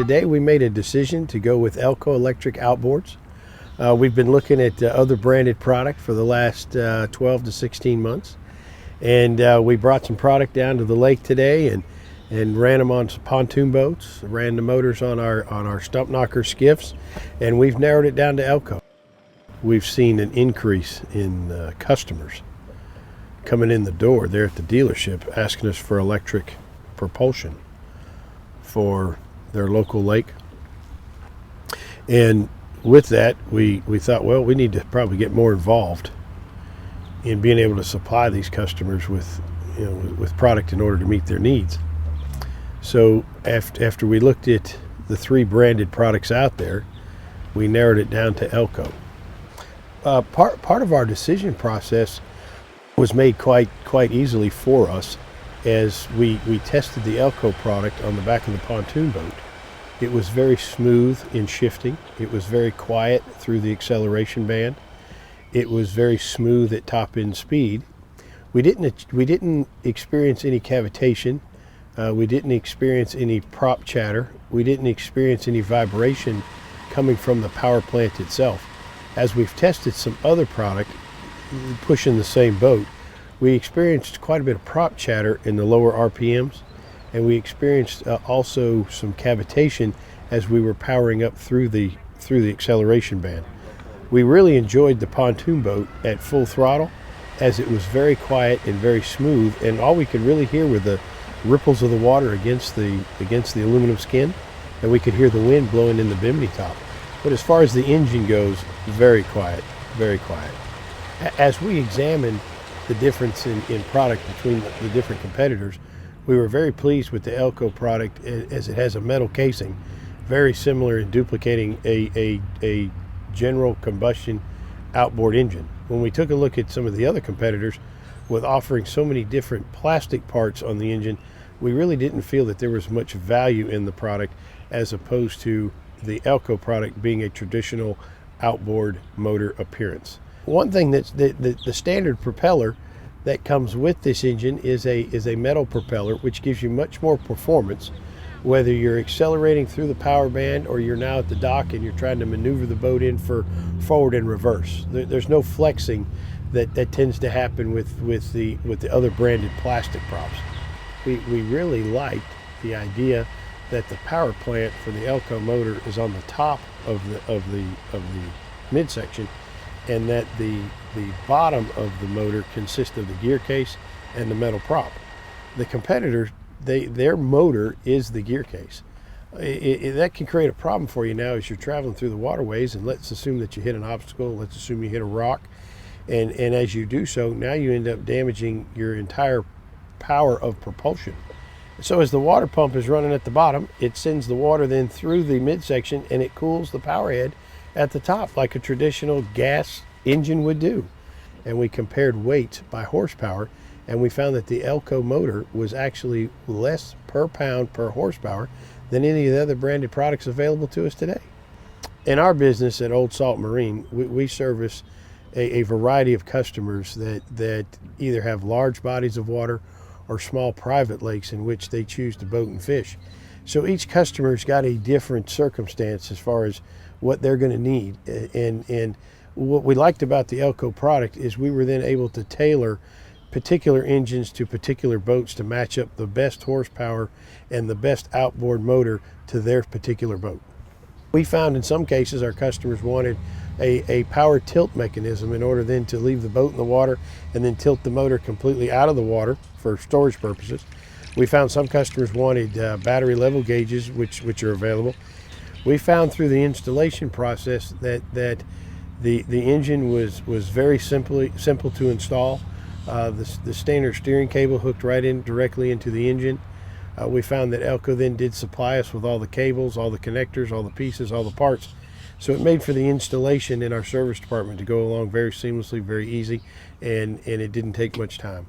Today we made a decision to go with Elco Electric Outboards. We've been looking at other branded product for the last 12 to 16 months. And we brought some product down to the lake today and ran them on some pontoon boats, ran the motors on our stump knocker skiffs, and we've narrowed it down to Elco. We've seen an increase in customers coming in the door there at the dealership asking us for electric propulsion for their local lake. And with that, we thought, well, we need to probably get more involved in being able to supply these customers with product in order to meet their needs. So after we looked at the three branded products out there, we narrowed it down to Elco. Part of our decision process was made quite easily for us as we tested the Elco product on the back of the pontoon boat. It was very smooth in shifting. It was very quiet through the acceleration band. It was very smooth at top end speed. We didn't experience any cavitation. We didn't experience any prop chatter. We didn't experience any vibration coming from the power plant itself. As we've tested some other product pushing the same boat, we experienced quite a bit of prop chatter in the lower RPMs, and we experienced also some cavitation as we were powering up through the acceleration band. We really enjoyed the pontoon boat at full throttle as it was very quiet and very smooth, and all we could really hear were the ripples of the water against the aluminum skin, and we could hear the wind blowing in the bimini top. But as far as the engine goes, very quiet, very quiet. As we examined the difference in product between the different competitors, we were very pleased with the Elco product as it has a metal casing, very similar in duplicating a general combustion outboard engine. When we took a look at some of the other competitors with offering so many different plastic parts on the engine, we really didn't feel that there was much value in the product as opposed to the Elco product being a traditional outboard motor appearance. One thing that's the standard propeller that comes with this engine is a metal propeller, which gives you much more performance, whether you're accelerating through the power band or you're now at the dock and you're trying to maneuver the boat in for forward and reverse. There's no flexing that tends to happen with the other branded plastic props. We really liked the idea that the power plant for the Elco motor is on the top of the midsection, and that the bottom of the motor consists of the gear case and the metal prop. The competitors, their motor is the gear case. That can create a problem for you now as you're traveling through the waterways, and let's assume that you hit an obstacle, let's assume you hit a rock, and as you do so, now you end up damaging your entire power of propulsion. So as the water pump is running at the bottom, it sends the water then through the midsection and it cools the power head at the top like a traditional gas engine would do. And we compared weight by horsepower, and we found that the Elco motor was actually less per pound per horsepower than any of the other branded products available to us today. In our business at Old Salt Marine, we service a variety of customers that either have large bodies of water or small private lakes in which they choose to boat and fish. So each customer's got a different circumstance as far as what they're going to need. And what we liked about the Elco product is we were then able to tailor particular engines to particular boats to match up the best horsepower and the best outboard motor to their particular boat. We found in some cases our customers wanted a power tilt mechanism in order then to leave the boat in the water and then tilt the motor completely out of the water for storage purposes. We found some customers wanted battery level gauges, which are available. We found through the installation process that the engine was very simple to install. The standard steering cable hooked right in directly into the engine. We found that Elco then did supply us with all the cables, all the connectors, all the pieces, all the parts. So it made for the installation in our service department to go along very seamlessly, very easy, and it didn't take much time.